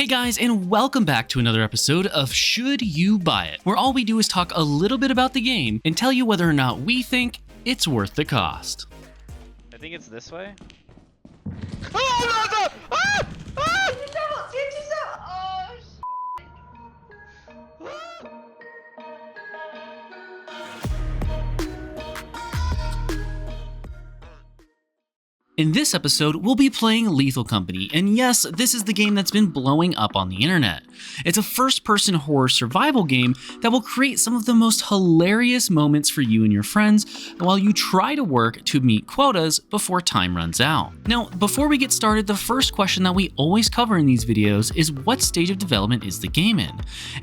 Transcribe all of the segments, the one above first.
Hey guys, and welcome back to another episode of Should You Buy It, where all we do is talk a little bit about the game and tell you whether or not we think it's worth the cost. I think it's this way. Oh no! Ah! Ah! In this episode, we'll be playing Lethal Company, and yes, this is the game that's been blowing up on the internet. It's a first-person horror survival game that will create some of the most hilarious moments for you and your friends while you try to work to meet quotas before time runs out. Now, before we get started, the first question that we always cover in these videos is what stage of development is the game in?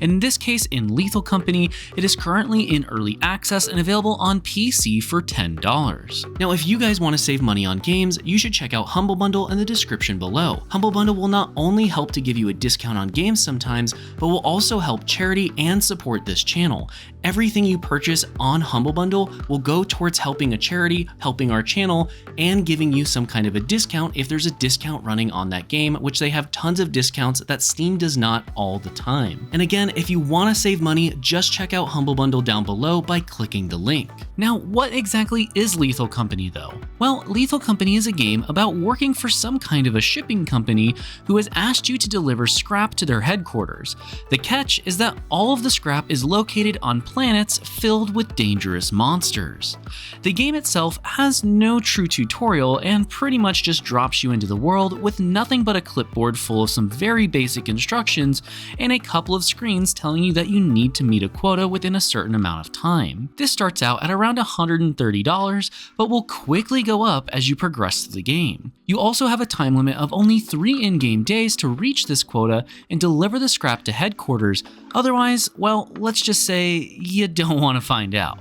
And in this case, in Lethal Company, it is currently in early access and available on PC for $10. Now, if you guys want to save money on games, you should check out Humble Bundle in the description below. Humble Bundle will not only help to give you a discount on games sometimes, but will also help charity and support this channel. Everything you purchase on Humble Bundle will go towards helping a charity, helping our channel, and giving you some kind of a discount if there's a discount running on that game, which they have tons of discounts that Steam does not all the time. And again, if you want to save money, just check out Humble Bundle down below by clicking the link. Now, what exactly is Lethal Company though? Well, Lethal Company is a game about working for some kind of a shipping company who has asked you to deliver scrap to their headquarters. The catch is that all of the scrap is located on planets filled with dangerous monsters. The game itself has no true tutorial and pretty much just drops you into the world with nothing but a clipboard full of some very basic instructions and a couple of screens telling you that you need to meet a quota within a certain amount of time. This starts out at around $130, but will quickly go up as you progress through the game. You also have a time limit of only 3 in-game days to reach this quota and deliver the scrap to headquarters. Otherwise, well, let's just say you don't want to find out.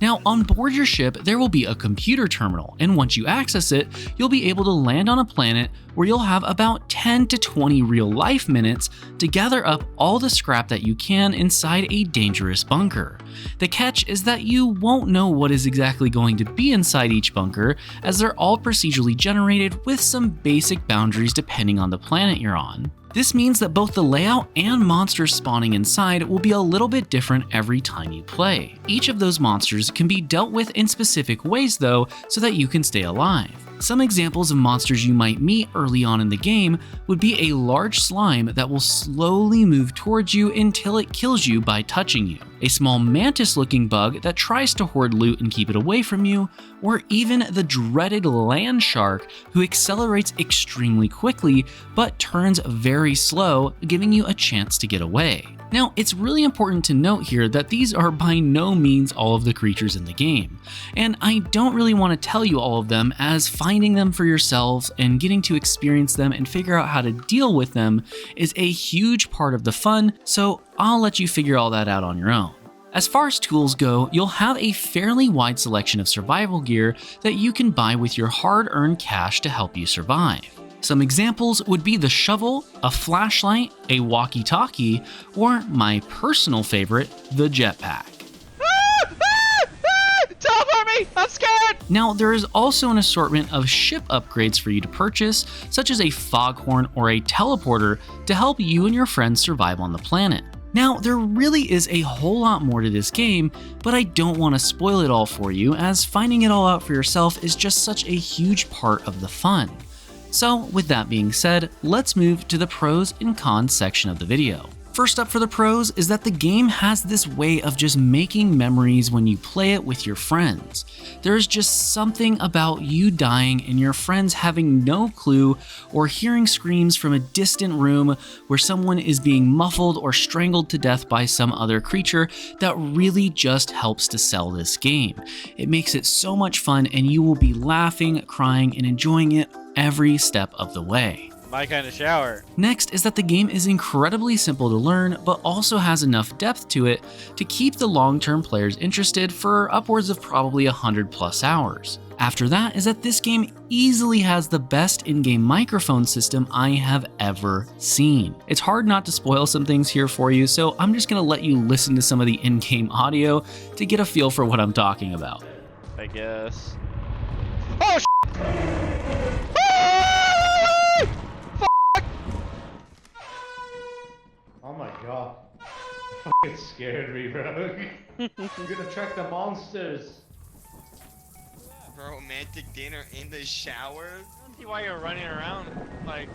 Now, on board your ship, there will be a computer terminal, and once you access it, you'll be able to land on a planet where you'll have about 10 to 20 real-life minutes to gather up all the scrap that you can inside a dangerous bunker. The catch is that you won't know what is exactly going to be inside each bunker, as they're all procedurally generated with some basic boundaries depending on the planet you're on. This means that both the layout and monsters spawning inside will be a little bit different every time you play. Each of those monsters can be dealt with in specific ways though, so that you can stay alive. Some examples of monsters you might meet early on in the game would be a large slime that will slowly move towards you until it kills you by touching you, a small mantis-looking bug that tries to hoard loot and keep it away from you, or even the dreaded land shark who accelerates extremely quickly but turns very slow, giving you a chance to get away. Now, it's really important to note here that these are by no means all of the creatures in the game, and I don't really want to tell you all of them, as finding them for yourselves and getting to experience them and figure out how to deal with them is a huge part of the fun, so I'll let you figure all that out on your own. As far as tools go, you'll have a fairly wide selection of survival gear that you can buy with your hard-earned cash to help you survive. Some examples would be the shovel, a flashlight, a walkie-talkie, or my personal favorite, the jetpack. Teleport me! I'm scared! Now, there is also an assortment of ship upgrades for you to purchase, such as a foghorn or a teleporter to help you and your friends survive on the planet. Now, there really is a whole lot more to this game, but I don't want to spoil it all for you, as finding it all out for yourself is just such a huge part of the fun. So, with that being said, let's move to the pros and cons section of the video. First up for the pros is that the game has this way of just making memories when you play it with your friends. There is just something about you dying and your friends having no clue, or hearing screams from a distant room where someone is being muffled or strangled to death by some other creature, that really just helps to sell this game. It makes it so much fun, and you will be laughing, crying, and enjoying it every step of the way. My kind of shower. Next is that the game is incredibly simple to learn, but also has enough depth to it to keep the long-term players interested for upwards of probably 100+ hours. After that is that this game easily has the best in-game microphone system I have ever seen. It's hard not to spoil some things here for you, so I'm just gonna let you listen to some of the in-game audio to get a feel for what I'm talking about. I guess. Oh, scared me, bro. You're gonna track the monsters. Romantic dinner in the shower? I don't see why you're running around like.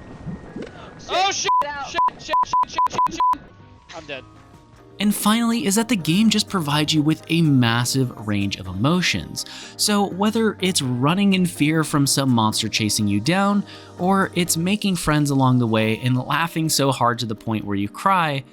Oh shit! Shit! I'm dead. And finally is that the game just provides you with a massive range of emotions. So whether it's running in fear from some monster chasing you down, or it's making friends along the way and laughing so hard to the point where you cry,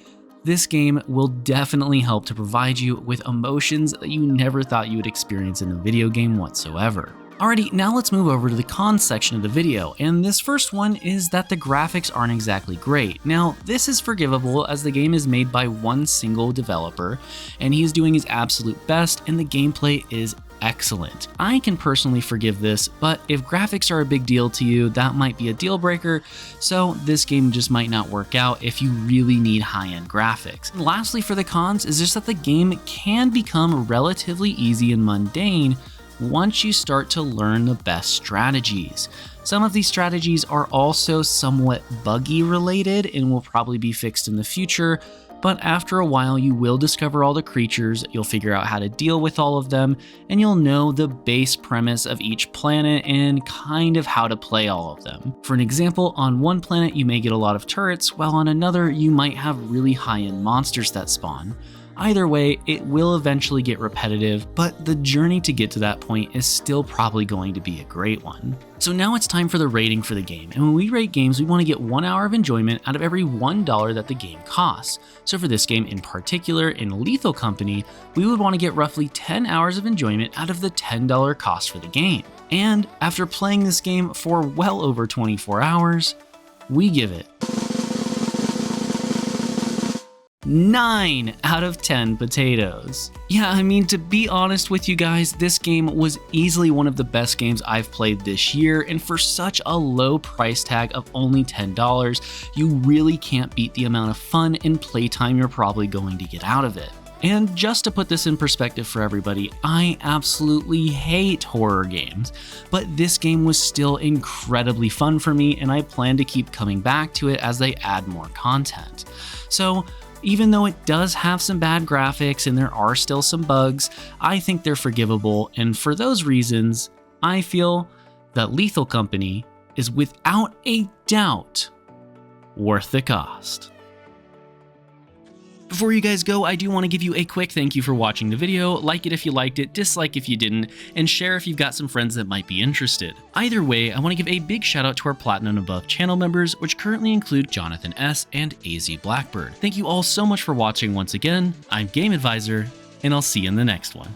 this game will definitely help to provide you with emotions that you never thought you would experience in a video game whatsoever. Alrighty, now let's move over to the cons section of the video, and this first one is that the graphics aren't exactly great. Now, this is forgivable as the game is made by one single developer, and he's doing his absolute best, and the gameplay is excellent. I can personally forgive this, but if graphics are a big deal to you, that might be a deal breaker, so this game just might not work out if you really need high-end graphics. And lastly, for the cons is just that the game can become relatively easy and mundane once you start to learn the best strategies. Some of these strategies are also somewhat buggy related and will probably be fixed in the future, but after a while you will discover all the creatures, you'll figure out how to deal with all of them, and you'll know the base premise of each planet and kind of how to play all of them. For an example, on one planet you may get a lot of turrets, while on another you might have really high-end monsters that spawn. Either way, it will eventually get repetitive, but the journey to get to that point is still probably going to be a great one. So now it's time for the rating for the game, and when we rate games, we want to get 1 hour of enjoyment out of every $1 that the game costs. So for this game in particular, in Lethal Company, we would want to get roughly 10 hours of enjoyment out of the $10 cost for the game. And after playing this game for well over 24 hours, we give it 9 out of 10 potatoes. Yeah, I mean, to be honest with you guys, this game was easily one of the best games I've played this year, and for such a low price tag of only $10, you really can't beat the amount of fun and playtime you're probably going to get out of it. And just to put this in perspective for everybody, I absolutely hate horror games, but this game was still incredibly fun for me, and I plan to keep coming back to it as they add more content. So, even though it does have some bad graphics and there are still some bugs, I think they're forgivable, and for those reasons, I feel that Lethal Company is without a doubt worth the cost. Before you guys go, I do want to give you a quick thank you for watching the video. Like it if you liked it, dislike if you didn't, and share if you've got some friends that might be interested. Either way, I want to give a big shout out to our Platinum and Above channel members, which currently include Jonathan S. and AZ Blackbird. Thank you all so much for watching once again. I'm Game Advisor, and I'll see you in the next one.